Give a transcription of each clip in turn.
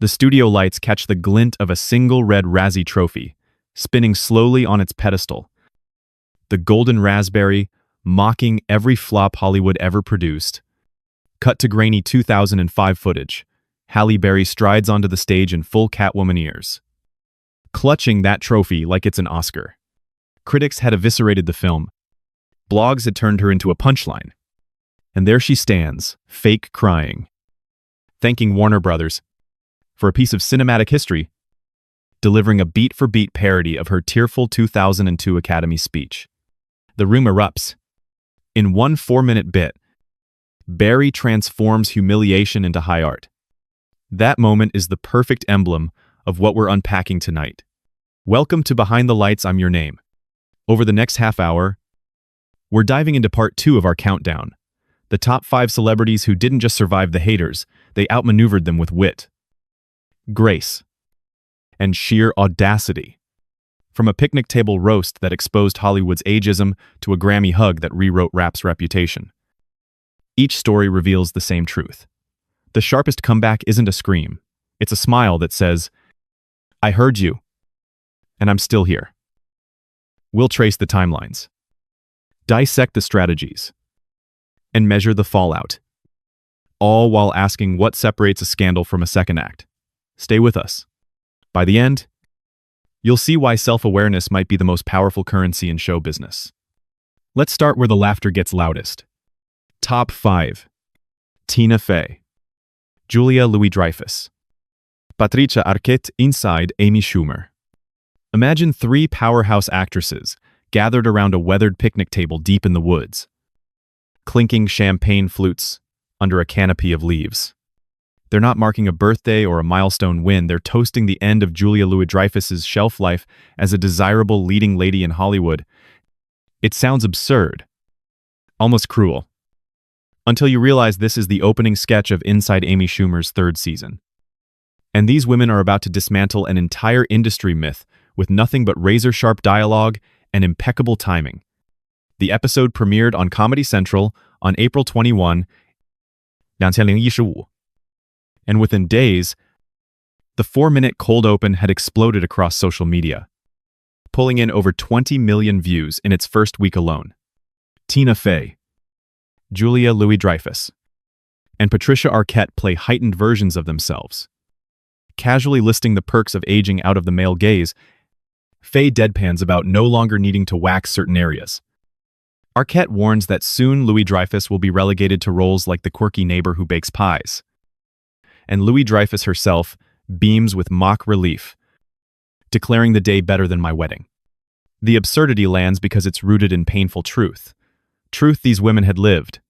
The studio lights catch the glint of a single red Razzie trophy, spinning slowly on its pedestal. The golden raspberry, mocking every flop Hollywood ever produced. Cut to grainy 2005 footage. Halle Berry strides onto the stage in full Catwoman ears, clutching that trophy like it's an Oscar. Critics had eviscerated the film. Blogs had turned her into a punchline. And there she stands, fake crying, thanking Warner Brothers for a piece of cinematic history, delivering a beat-for-beat parody of her tearful 2002 Academy speech. The room erupts. In one 4-minute bit, Berry transforms humiliation into high art. That moment is the perfect emblem of what we're unpacking tonight. Welcome to Behind the Lights, I'm your name. Over the next half hour, we're diving into part 2 of our countdown. The top 5 celebrities who didn't just survive the haters, they outmaneuvered them with wit, grace, and sheer audacity. From a picnic table roast that exposed Hollywood's ageism to a Grammy hug that rewrote rap's reputation. Each story reveals the same truth. The sharpest comeback isn't a scream. It's a smile that says, "I heard you, and I'm still here." We'll trace the timelines, dissect the strategies, and measure the fallout, all while asking what separates a scandal from a second act. Stay with us. By the end, you'll see why self-awareness might be the most powerful currency in show business. Let's start where the laughter gets loudest. Top 5. Tina Fey, Julia Louis-Dreyfus, Patricia Arquette inside Amy Schumer. Imagine 3 powerhouse actresses gathered around a weathered picnic table deep in the woods, clinking champagne flutes under a canopy of leaves. They're not marking a birthday or a milestone win, they're toasting the end of Julia Louis-Dreyfus's shelf life as a desirable leading lady in Hollywood. It sounds absurd, almost cruel, until you realize this is the opening sketch of Inside Amy Schumer's 3rd season. And these women are about to dismantle an entire industry myth with nothing but razor-sharp dialogue and impeccable timing. The episode premiered on Comedy Central on April 21, 2015. And within days, the 4-minute cold open had exploded across social media, pulling in over 20 million views in its first week alone. Tina Fey, Julia Louis-Dreyfus, and Patricia Arquette play heightened versions of themselves. Casually listing the perks of aging out of the male gaze, Fey deadpans about no longer needing to wax certain areas. Arquette warns that soon Louis-Dreyfus will be relegated to roles like the quirky neighbor who bakes pies. And Louis-Dreyfus herself beams with mock relief, declaring the day better than my wedding. The absurdity lands because it's rooted in painful truth. Truth these women had lived.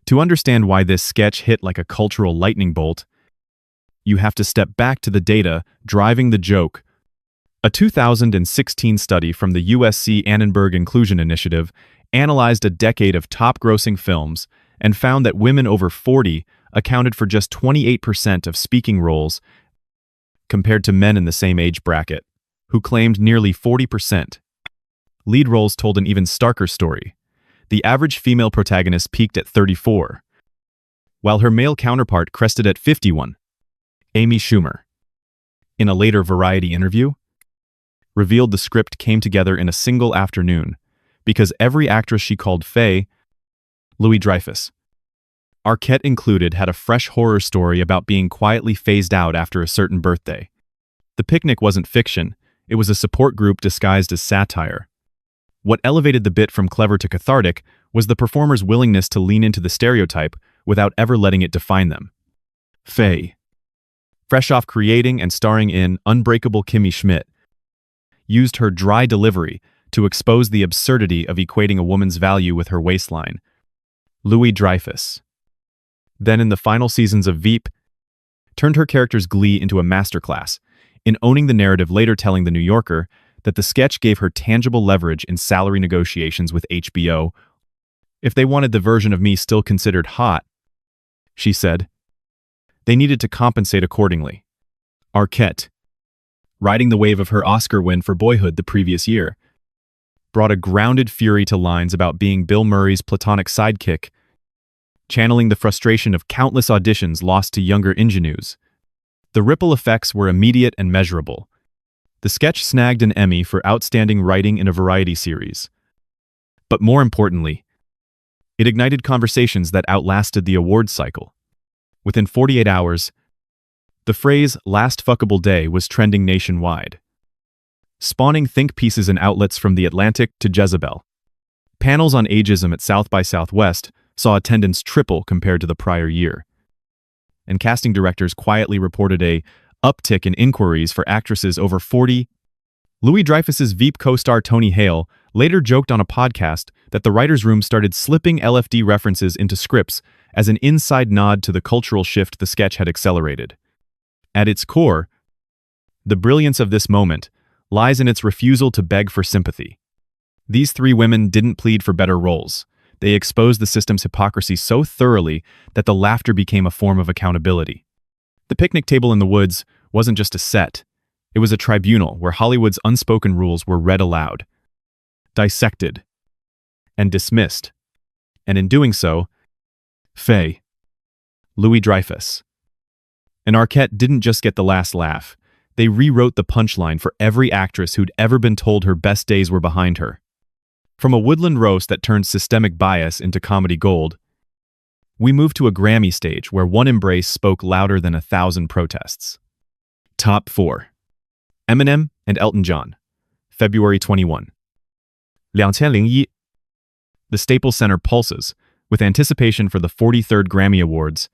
To understand why this sketch hit like a cultural lightning bolt, you have to step back to the data driving the joke. A 2016 study from the USC Annenberg Inclusion Initiative analyzed a decade of top-grossing films and found that women over 40 accounted for just 28% of speaking roles compared to men in the same age bracket, who claimed nearly 40%. Lead roles told an even starker story. The average female protagonist peaked at 34, while her male counterpart crested at 51. Amy Schumer, in a later Variety interview, revealed the script came together in a single afternoon because every actress she called Fey, Louis-Dreyfus, Arquette included, had a fresh horror story about being quietly phased out after a certain birthday. The picnic wasn't fiction, it was a support group disguised as satire. What elevated the bit from clever to cathartic was the performer's willingness to lean into the stereotype without ever letting it define them. Fey, fresh off creating and starring in Unbreakable Kimmy Schmidt, used her dry delivery to expose the absurdity of equating a woman's value with her waistline. Louis-Dreyfus, then in the final seasons of Veep, turned her character's glee into a masterclass in owning the narrative, later telling The New Yorker that the sketch gave her tangible leverage in salary negotiations with HBO. If they wanted the version of me still considered hot, she said, they needed to compensate accordingly. Arquette, riding the wave of her Oscar win for Boyhood the previous year, brought a grounded fury to lines about being Bill Murray's platonic sidekick, channeling the frustration of countless auditions lost to younger ingenues. The ripple effects were immediate and measurable. The sketch snagged an Emmy for outstanding writing in a variety series. But more importantly, it ignited conversations that outlasted the awards cycle. Within 48 hours, the phrase "last fuckable day" was trending nationwide, spawning think pieces in outlets from The Atlantic to Jezebel. Panels on ageism at South by Southwest saw attendance triple compared to the prior year. And casting directors quietly reported a uptick in inquiries for actresses over 40. Louis Dreyfus's Veep co-star Tony Hale later joked on a podcast that the writer's room started slipping LFD references into scripts as an inside nod to the cultural shift the sketch had accelerated. At its core, the brilliance of this moment lies in its refusal to beg for sympathy. These three women didn't plead for better roles. They exposed the system's hypocrisy so thoroughly that the laughter became a form of accountability. The picnic table in the woods wasn't just a set. It was a tribunal where Hollywood's unspoken rules were read aloud, dissected, and dismissed. And in doing so, Faye, Louis Dreyfus, and Arquette didn't just get the last laugh. They rewrote the punchline for every actress who'd ever been told her best days were behind her. From a woodland roast that turned systemic bias into comedy gold, we moved to a Grammy stage where one embrace spoke louder than 1,000 protests. Top 4. Eminem and Elton John, February 21. 2001. The Staples Center pulses with anticipation for the 43rd Grammy Awards.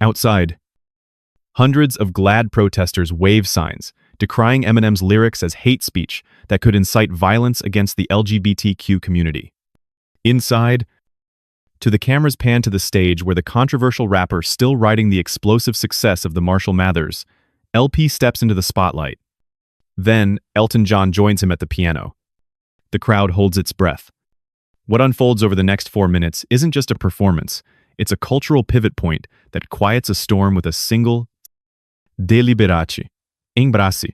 Outside, hundreds of glad protesters wave signs decrying Eminem's lyrics as hate speech that could incite violence against the LGBTQ community. Inside, to the cameras pan to the stage where the controversial rapper still riding the explosive success of the Marshall Mathers, LP steps into the spotlight. Then, Elton John joins him at the piano. The crowd holds its breath. What unfolds over the next 4 minutes isn't just a performance, it's a cultural pivot point that quiets a storm with a single deliberace, embrace.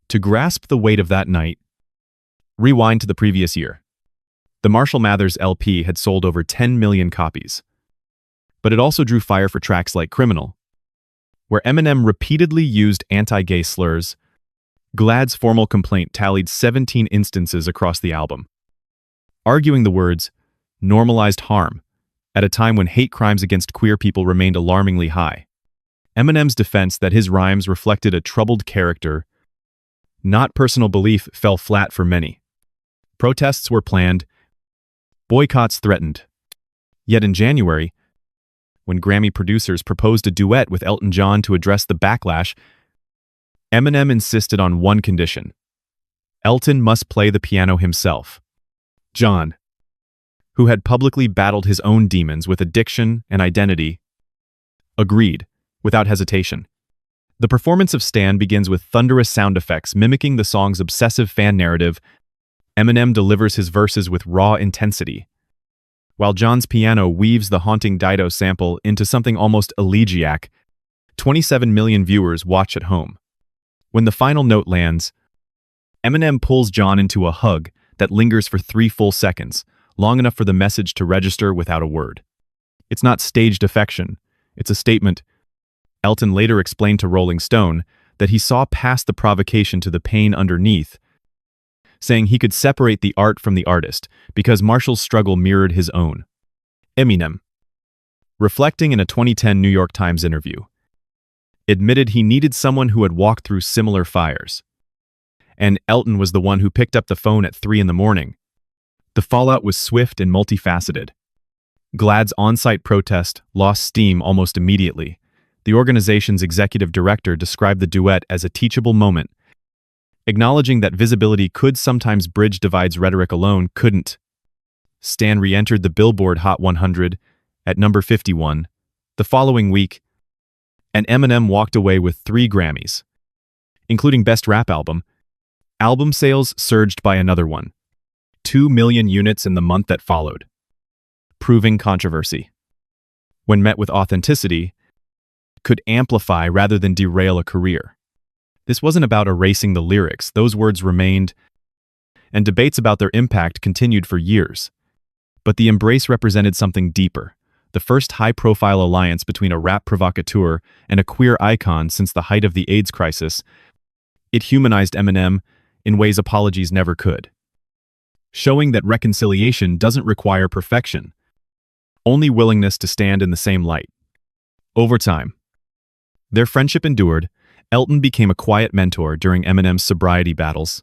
To grasp the weight of that night, rewind to the previous year. The Marshall Mathers LP had sold over 10 million copies. But it also drew fire for tracks like Criminal, where Eminem repeatedly used anti-gay slurs. Glad's formal complaint tallied 17 instances across the album, arguing the words normalized harm at a time when hate crimes against queer people remained alarmingly high. Eminem's defense that his rhymes reflected a troubled character, not personal belief, fell flat for many. Protests were planned, boycotts threatened. Yet in January, when Grammy producers proposed a duet with Elton John to address the backlash, Eminem insisted on one condition: Elton must play the piano himself. John, who had publicly battled his own demons with addiction and identity, agreed, without hesitation. The performance of Stan begins with thunderous sound effects mimicking the song's obsessive fan narrative. Eminem delivers his verses with raw intensity, while John's piano weaves the haunting Dido sample into something almost elegiac. 27 million viewers watch at home. When the final note lands, Eminem pulls John into a hug that lingers for 3 full seconds, long enough for the message to register without a word. It's not staged affection, it's a statement. Elton later explained to Rolling Stone that he saw past the provocation to the pain underneath, saying he could separate the art from the artist because Marshall's struggle mirrored his own. Eminem, reflecting in a 2010 New York Times interview, admitted he needed someone who had walked through similar fires. And Elton was the one who picked up the phone at 3 a.m. The fallout was swift and multifaceted. Glad's on-site protest lost steam almost immediately. The organization's executive director described the duet as a teachable moment, acknowledging that visibility could sometimes bridge divides. Rhetoric alone couldn't. Stan re-entered the Billboard Hot 100 at number 51 the following week, and Eminem walked away with 3 Grammys, including Best Rap Album. Album sales surged by another 2 million units in the month that followed, proving controversy, when met with authenticity, could amplify rather than derail a career. This wasn't about erasing the lyrics, those words remained, and debates about their impact continued for years. But the embrace represented something deeper, the the first high-profile alliance between a rap provocateur and a queer icon since the height of the AIDS crisis, it humanized Eminem in ways apologies never could, showing that reconciliation doesn't require perfection, only willingness to stand in the same light. Over time, their friendship endured. Elton became a quiet mentor during Eminem's sobriety battles,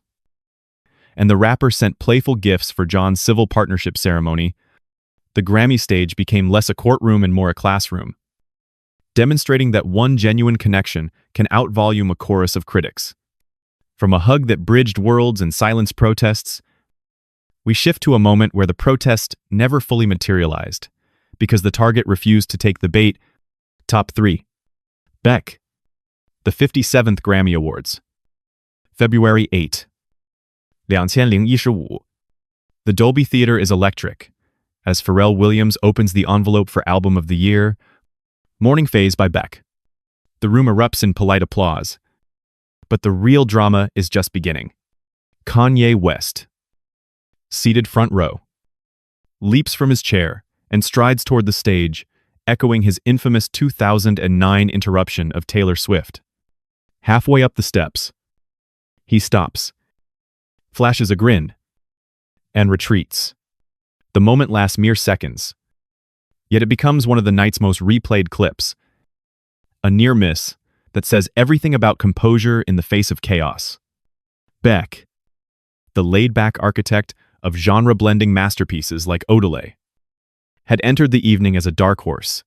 and the rapper sent playful gifts for John's civil partnership ceremony. The Grammy stage became less a courtroom and more a classroom, demonstrating that one genuine connection can outvolume a chorus of critics. From a hug that bridged worlds and silenced protests, we shift to a moment where the protest never fully materialized, because the target refused to take the bait. Top 3. Beck. The 57th Grammy Awards. February 8. 2015. The Dolby Theater is electric, as Pharrell Williams opens the envelope for Album of the Year, Morning Phase by Beck. The room erupts in polite applause, but the real drama is just beginning. Kanye West, seated front row, leaps from his chair and strides toward the stage, echoing his infamous 2009 interruption of Taylor Swift. Halfway up the steps, he stops, flashes a grin, and retreats. The moment lasts mere seconds, yet it becomes one of the night's most replayed clips. A near miss that says everything about composure in the face of chaos. Beck, the laid-back architect of genre-blending masterpieces like Odelay, had entered the evening as a dark horse.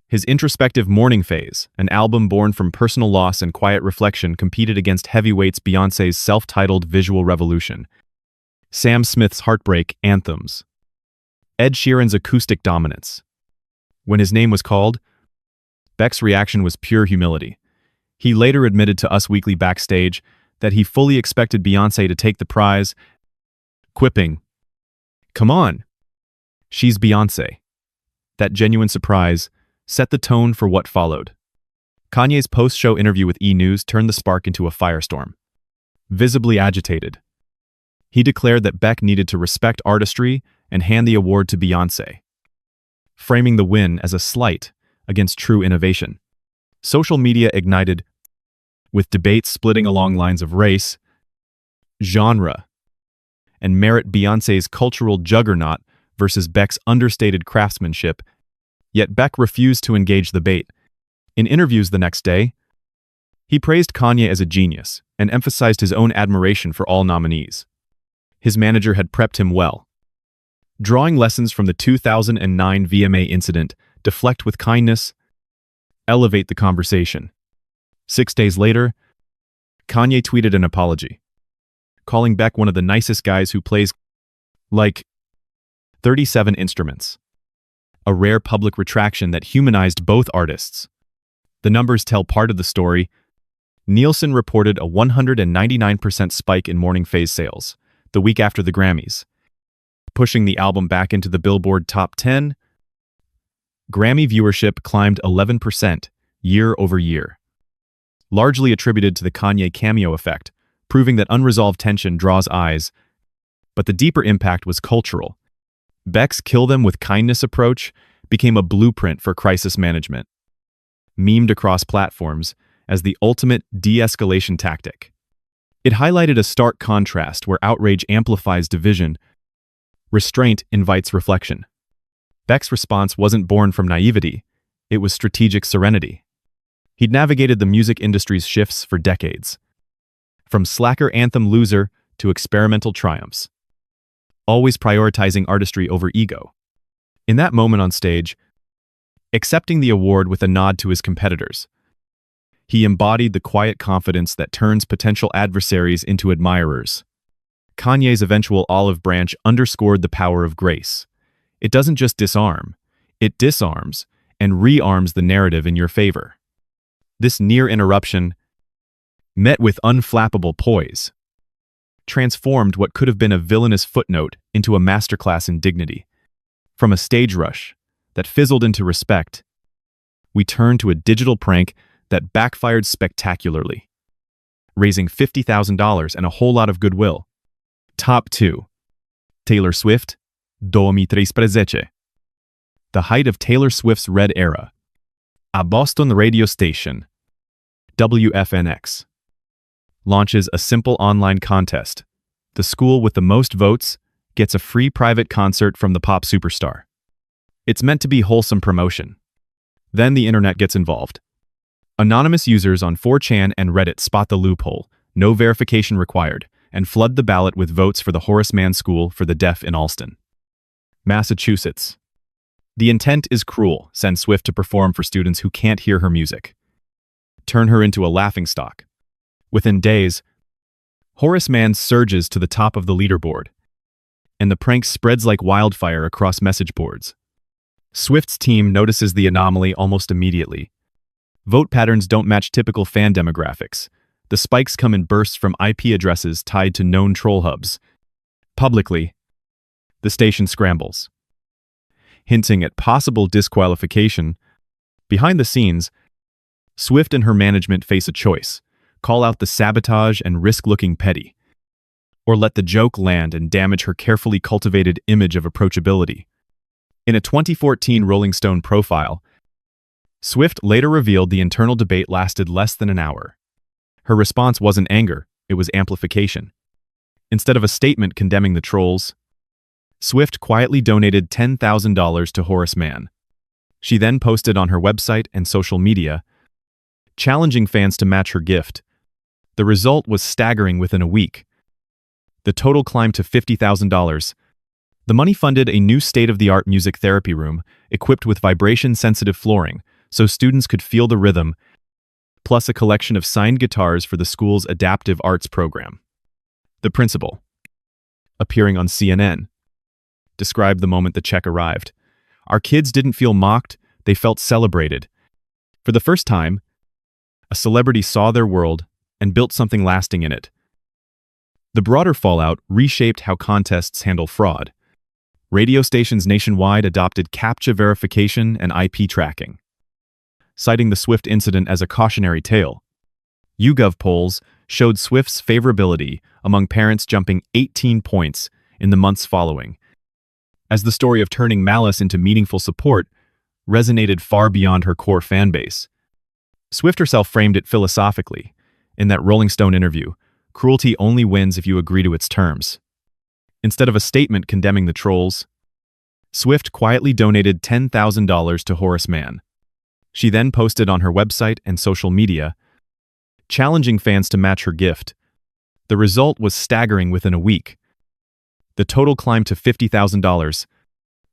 His introspective Morning Phase, an album born from personal loss and quiet reflection, competed against heavyweights Beyoncé's self-titled visual revolution, Sam Smith's heartbreak anthems, Ed Sheeran's acoustic dominance. When his name was called, Beck's reaction was pure humility. He later admitted to Us Weekly backstage that he fully expected Beyoncé to take the prize, quipping, "Come on, she's Beyoncé." That genuine surprise set the tone for what followed. Kanye's post-show interview with E! News turned the spark into a firestorm. Visibly agitated, he declared that Beck needed to respect artistry and hand the award to Beyoncé, framing the win as a slight against true innovation. Social media ignited, with debates splitting along lines of race, genre, and merit. Beyoncé's cultural juggernaut versus Beck's understated craftsmanship, yet Beck refused to engage the bait. In interviews the next day, he praised Kanye as a genius and emphasized his own admiration for all nominees. His manager had prepped him well, drawing lessons from the 2009 VMA incident: deflect with kindness, elevate the conversation. 6 days later, Kanye tweeted an apology, calling Beck one of the nicest guys who plays like 37 instruments, a rare public retraction that humanized both artists. The numbers tell part of the story. Nielsen reported a 199% spike in Morning Phase sales the week after the Grammys, pushing the album back into the Billboard Top 10. Grammy viewership climbed 11% year over year, largely attributed to the Kanye cameo effect, proving that unresolved tension draws eyes. But the deeper impact was cultural. Beck's "kill them with kindness" approach became a blueprint for crisis management, memed across platforms as the ultimate de-escalation tactic. It highlighted a stark contrast where outrage amplifies division, restraint invites reflection. Beck's response wasn't born from naivety, it was strategic serenity. He'd navigated the music industry's shifts for decades, from slacker anthem Loser to experimental triumphs, always prioritizing artistry over ego. In that moment on stage, accepting the award with a nod to his competitors, he embodied the quiet confidence that turns potential adversaries into admirers. Kanye's eventual olive branch underscored the power of grace. It doesn't just disarm, it disarms and rearms the narrative in your favor. This near interruption, met with unflappable poise, transformed what could have been a villainous footnote into a masterclass in dignity. From a stage rush that fizzled into respect, we turned to a digital prank that backfired spectacularly, raising $50,000 and a whole lot of goodwill. Top 2. Taylor Swift, 2013. the height of Taylor Swift's Red era. A Boston radio station, WFNX, launches a simple online contest. The school with the most votes gets a free private concert from the pop superstar. It's meant to be wholesome promotion. Then the internet gets involved. Anonymous users on 4chan and Reddit spot the loophole, no verification required, and flood the ballot with votes for the Horace Mann School for the Deaf in Allston, Massachusetts. The intent is cruel: send Swift to perform for students who can't hear her music. Turn her into a laughingstock. Within days, Horace Mann surges to the top of the leaderboard, and the prank spreads like wildfire across message boards. Swift's team notices the anomaly almost immediately. Vote patterns don't match typical fan demographics. The spikes come in bursts from IP addresses tied to known troll hubs. Publicly, the station scrambles, hinting at possible disqualification. Behind the scenes, Swift and her management face a choice: call out the sabotage and risk looking petty, or let the joke land and damage her carefully cultivated image of approachability. In a 2014 Rolling Stone profile, Swift later revealed the internal debate lasted less than an hour. Her response wasn't anger, it was amplification. Instead of a statement condemning the trolls, Swift quietly donated $10,000 to Horace Mann. She then posted on her website and social media, challenging fans to match her gift. The result was staggering within a week. The total climbed to $50,000. The money funded a new state-of-the-art music therapy room equipped with vibration-sensitive flooring so students could feel the rhythm, plus a collection of signed guitars for the school's adaptive arts program. The principal, appearing on CNN, described the moment the check arrived. Our kids didn't feel mocked, they felt celebrated. For the first time, a celebrity saw their world and built something lasting in it. The broader fallout reshaped how contests handle fraud. Radio stations nationwide adopted CAPTCHA verification and IP tracking, citing the Swift incident as a cautionary tale. YouGov polls showed Swift's favorability among parents jumping 18 points in the months following, as the story of turning malice into meaningful support resonated far beyond her core fanbase. Swift herself framed it philosophically. In that Rolling Stone interview, cruelty only wins if you agree to its terms. Instead of a statement condemning the trolls, Swift quietly donated $10,000 to Horace Mann. She then posted on her website and social media, challenging fans to match her gift. The result was staggering within a week. The total climbed to $50,000.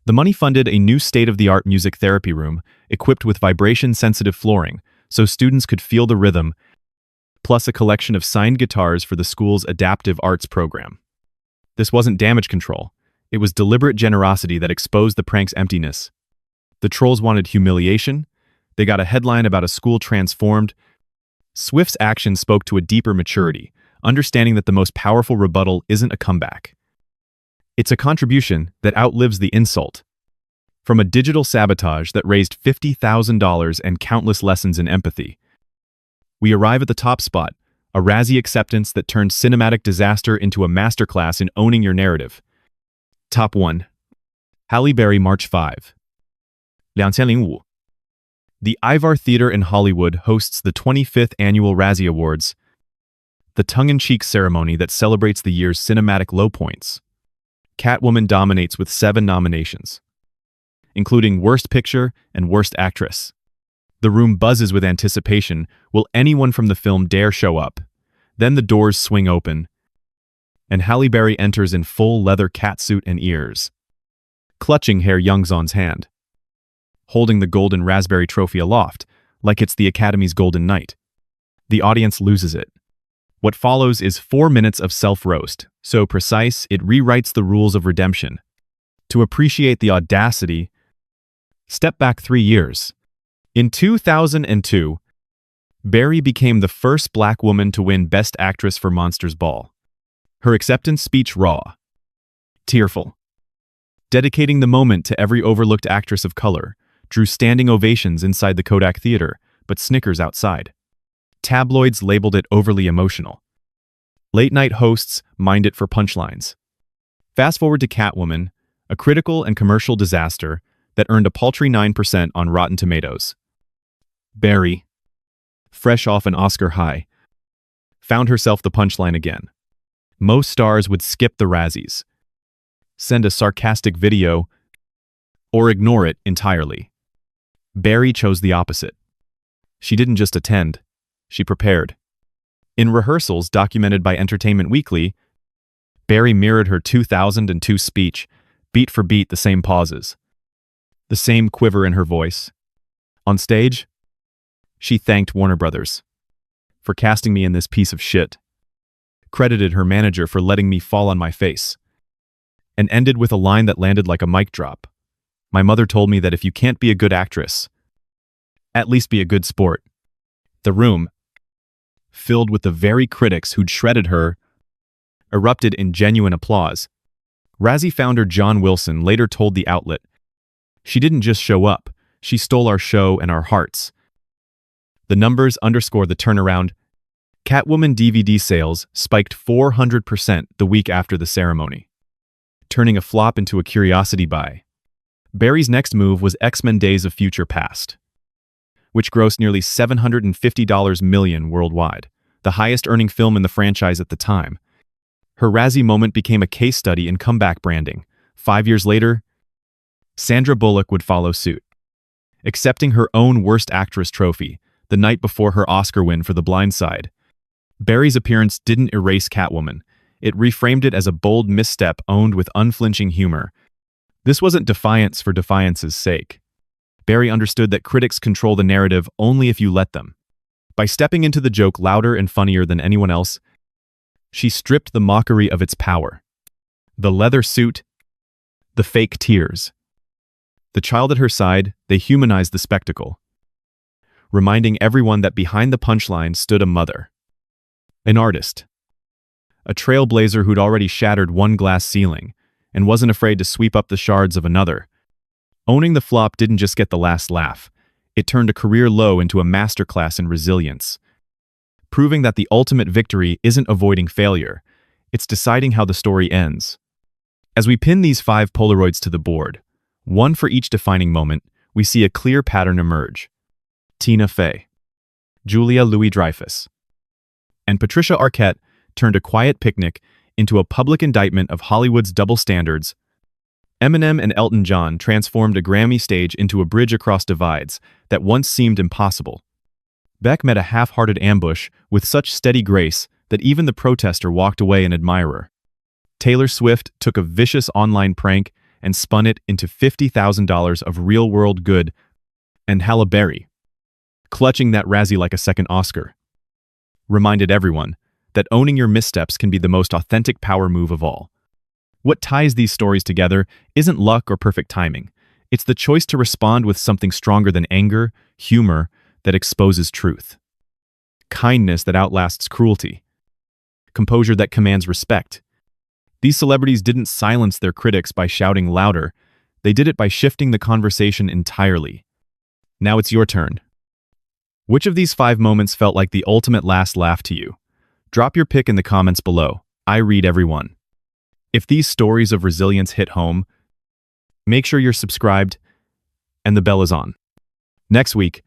The money funded a new state-of-the-art music therapy room equipped with vibration-sensitive flooring so students could feel the rhythm, plus a collection of signed guitars for the school's adaptive arts program. This wasn't damage control. It was deliberate generosity that exposed the prank's emptiness. The trolls wanted humiliation. They got a headline about a school transformed. Swift's action spoke to a deeper maturity, understanding that the most powerful rebuttal isn't a comeback. It's a contribution that outlives the insult. From a digital sabotage that raised $50,000 and countless lessons in empathy, we arrive at the top spot, a Razzie acceptance that turned cinematic disaster into a masterclass in owning your narrative. Top 1. Halle Berry, March 5. 2005. The Ivar Theater in Hollywood hosts the 25th Annual Razzie Awards, the tongue-in-cheek ceremony that celebrates the year's cinematic low points. Catwoman dominates with 7 nominations, including Worst Picture and Worst Actress. The room buzzes with anticipation. Will anyone from the film dare show up? Then the doors swing open, and Halle Berry enters in full leather catsuit and ears, clutching Herr Youngzon's hand, holding the golden raspberry trophy aloft, like it's the Academy's golden night. The audience loses it. What follows is 4 minutes of self-roast, so precise it rewrites the rules of redemption. To appreciate the audacity, step back 3 years. In 2002, Berry became the first black woman to win Best Actress for Monsters Ball. Her acceptance speech raw, tearful, dedicating the moment to every overlooked actress of color, drew standing ovations inside the Kodak Theater, but snickers outside. Tabloids labeled it overly emotional. Late-night hosts mined it for punchlines. Fast forward to Catwoman, a critical and commercial disaster that earned a paltry 9% on Rotten Tomatoes. Barry, fresh off an Oscar high, found herself the punchline again. Most stars would skip the Razzies, send a sarcastic video, or ignore it entirely. Barry chose the opposite. She didn't just attend, she prepared. In rehearsals documented by Entertainment Weekly, Barry mirrored her 2002 speech, beat for beat the same pauses, the same quiver in her voice. On stage, she thanked Warner Brothers for casting me in this piece of shit, credited her manager for letting me fall on my face, and ended with a line that landed like a mic drop. My mother told me that if you can't be a good actress, at least be a good sport. The room, filled with the very critics who'd shredded her, erupted in genuine applause. Razzie founder John Wilson later told the outlet, "She didn't just show up, she stole our show and our hearts." The numbers underscore the turnaround. Catwoman DVD sales spiked 400% the week after the ceremony, turning a flop into a curiosity buy. Barry's next move was X-Men Days of Future Past, which grossed nearly $750 million worldwide, the highest-earning film in the franchise at the time. Her Razzie moment became a case study in comeback branding. 5 years later, Sandra Bullock would follow suit, accepting her own Worst Actress trophy the night before her Oscar win for The Blind Side. Barry's appearance didn't erase Catwoman. It reframed it as a bold misstep owned with unflinching humor. This wasn't defiance for defiance's sake. Barry understood that critics control the narrative only if you let them. By stepping into the joke louder and funnier than anyone else, she stripped the mockery of its power. The leather suit, the fake tears. The child at her side, they humanized the spectacle, reminding everyone that behind the punchline stood a mother, an artist, a trailblazer who'd already shattered one glass ceiling and wasn't afraid to sweep up the shards of another. Owning the flop didn't just get the last laugh. It turned a career low into a masterclass in resilience, proving that the ultimate victory isn't avoiding failure, it's deciding how the story ends. As we pin these 5 Polaroids to the board, one for each defining moment, we see a clear pattern emerge. Tina Fey, Julia Louis-Dreyfus, and Patricia Arquette turned a quiet picnic into a public indictment of Hollywood's double standards. Eminem and Elton John transformed a Grammy stage into a bridge across divides that once seemed impossible. Beck met a half-hearted ambush with such steady grace that even the protester walked away an admirer. Taylor Swift took a vicious online prank and spun it into $50,000 of real-world good, and Halle Berry, clutching that Razzie like a second Oscar, reminded everyone that owning your missteps can be the most authentic power move of all. What ties these stories together isn't luck or perfect timing. It's the choice to respond with something stronger than anger, humor that exposes truth, kindness that outlasts cruelty, composure that commands respect. These celebrities didn't silence their critics by shouting louder. They did it by shifting the conversation entirely. Now it's your turn. Which of these 5 moments felt like the ultimate last laugh to you? Drop your pick in the comments below. I read every one. If these stories of resilience hit home, make sure you're subscribed and the bell is on. Next week,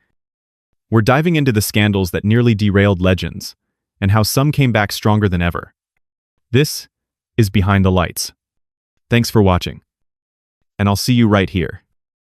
we're diving into the scandals that nearly derailed legends and how some came back stronger than ever. This is Behind the Lights. Thanks for watching, and I'll see you right here.